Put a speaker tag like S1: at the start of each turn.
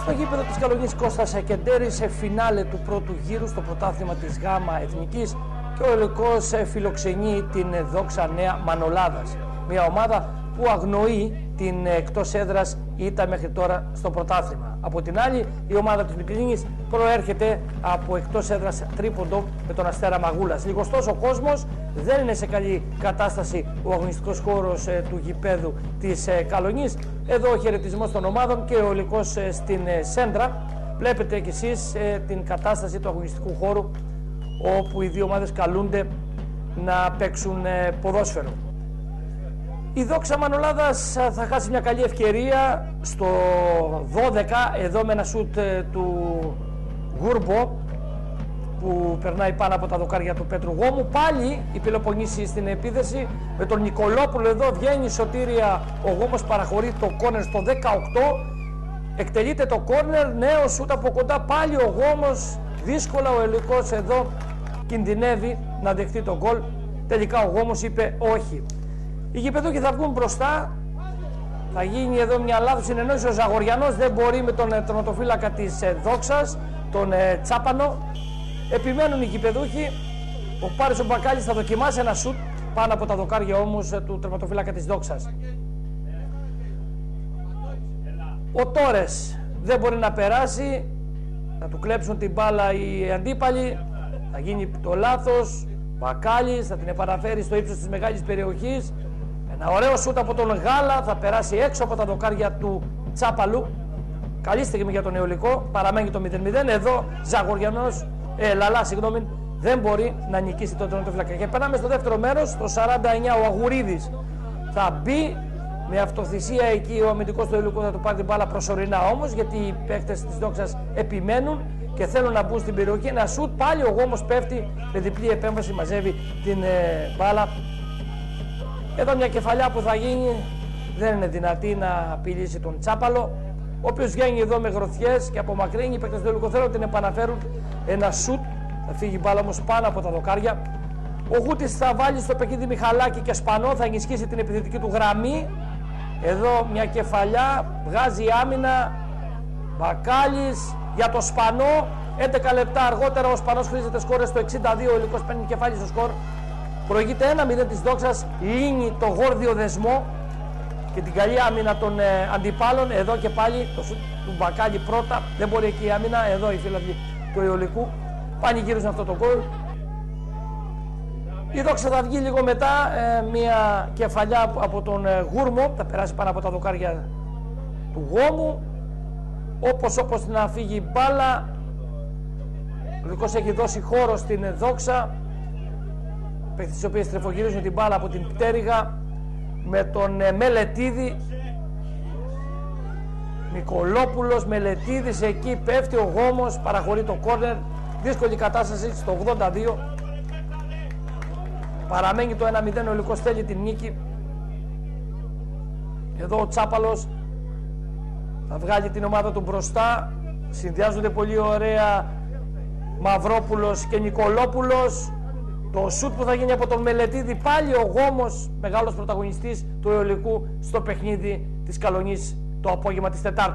S1: Στο γήπεδο της Καλογνής Κώστας Κεντέρης σε φινάλε του πρώτου γύρου στο πρωτάθλημα της ΓΑΜΑ Εθνικής και ο Υλικός φιλοξενεί την Δόξα Νέα Μανολάδας. Μια ομάδα που αγνοεί την εκτός έδρας ήττα μέχρι τώρα στο πρωτάθλημα. Από την άλλη, η ομάδα της Μυτιλίνης προέρχεται από εκτός έδρας τρίποντο με τον Αστέρα Μαγούλας. Λιγοστός ο κόσμος, δεν είναι σε καλή κατάσταση ο αγωνιστικός χώρος του γηπέδου της Καλογνής. Εδώ ο χαιρετισμός των ομάδων και ο Υλικός στην σέντρα. Βλέπετε κι εσείς την κατάσταση του αγωνιστικού χώρου, όπου οι δύο ομάδες καλούνται να παίξουν ποδόσφαιρο. Η Δόξα Μανολάδας θα χάσει μια καλή ευκαιρία στο 12, εδώ με ένα σούτ του Γούρμπο που περνάει πάνω από τα δοκάρια του Πέτρου Γόμου. Πάλι η Πελοποννήσι στην επίθεση με τον Νικολόπουλο, εδώ βγαίνει η σωτήρια, ο Γόμος παραχωρεί το κόρνερ στο 18, εκτελείται το κόρνερ, νέο σούτ από κοντά, πάλι ο Γόμος, δύσκολα ο Υλικός εδώ κινδυνεύει να δεχτεί τον γκολ, τελικά ο Γόμος είπε όχι. Οι γηπεδούχοι θα βγουν μπροστά, θα γίνει εδώ μια λάθος συνεννόηση, ο Ζαγοριανός δεν μπορεί με τον τερματοφύλακα της Δόξας, τον Τσάπανο. Επιμένουν οι γηπεδούχοι, ο Πάρης ο Μπακάλης θα δοκιμάσει ένα σουτ πάνω από τα δοκάρια όμως του τερματοφύλακα της Δόξας. Ο Τόρες δεν μπορεί να περάσει, θα του κλέψουν την μπάλα οι αντίπαλοι, θα γίνει το λάθος, Μπακάλης θα την επαναφέρει στο ύψος της μεγάλης περιοχής. Ένα ωραίο σούτ από τον Γάλα, θα περάσει έξω από τα δοκάρια του Τσάπαλου. Καλή στιγμή για τον Αιωλικό, παραμένει το 0-0. Εδώ Ζαγοριανός, Λαλά, συγγνώμη, δεν μπορεί να νικήσει τον τερματοφύλακα. Και περνάμε στο δεύτερο μέρος, το 49, ο Αγουρίδης θα μπει με αυτοθυσία εκεί, ο αμυντικός του Αιωλικού θα του πάρει την μπάλα προσωρινά όμως, γιατί οι παίκτες της Δόξας επιμένουν και θέλουν να μπουν στην περιοχή. Ένα σούτ, πάλι ο Γόμος πέφτει με διπλή επέμβαση, μαζεύει την μπάλα. Εδώ μια κεφαλιά που θα γίνει, δεν είναι δυνατή να απειλήσει τον Τσάπαλο, ο οποίος βγαίνει εδώ με γροθιές και απομακρύνει. Οι παίκτες του Αιωλικού θέλουν την επαναφέρουν. Ένα σούτ, θα φύγει η μπάλα όμως πάνω από τα δοκάρια. Ο Γούτης θα βάλει στο παιχνίδι Μιχαλάκη και Σπανό, θα ενισχύσει την επιθετική του γραμμή. Εδώ μια κεφαλιά, βγάζει άμυνα, Μπακάλης για το Σπανό. 11 λεπτά αργότερα ο Σπανός χρήζεται σκόρ στο 62, ο Υλικός παίρνει κεφάλι στο σκορ. Προηγείται 1-0 της Δόξας, λύνει το γόρδιο δεσμό και την καλή άμυνα των αντιπάλων. Εδώ και πάλι το σουτ του Μπακάλη πρώτα, δεν μπορεί εκεί η άμυνα, εδώ οι φίλοι του Αιωλικού πανηγύριζαν αυτό το γκολ. Η Δόξα θα βγει λίγο μετά, μια κεφαλιά από τον Γούρμο, θα περάσει πάνω από τα δοκάρια του Γόμου. Όπως να φύγει η μπάλα, ο Υλικός έχει δώσει χώρο στην Δόξα, παίκτες οι οποίες στρεφογυρίζουν την μπάλα από την πτέρυγα με τον Μελετίδη. Νικολόπουλος, Μελετίδης, εκεί πέφτει ο Γόμος, παραχωρεί το κόρνερ, δύσκολη κατάσταση στο 82. Παραμένει το 1-0, ο Υλικός θέλει την νίκη. Εδώ ο Τσάπαλος θα βγάλει την ομάδα του μπροστά, συνδυάζονται πολύ ωραία Μαυρόπουλος και Νικολόπουλος. Το σούτ που θα γίνει από τον Μελετίδη, πάλι ο Γόμος, μεγάλος πρωταγωνιστής του Αιωλικού στο παιχνίδι της Καλογνής το απόγευμα της Τετάρτης.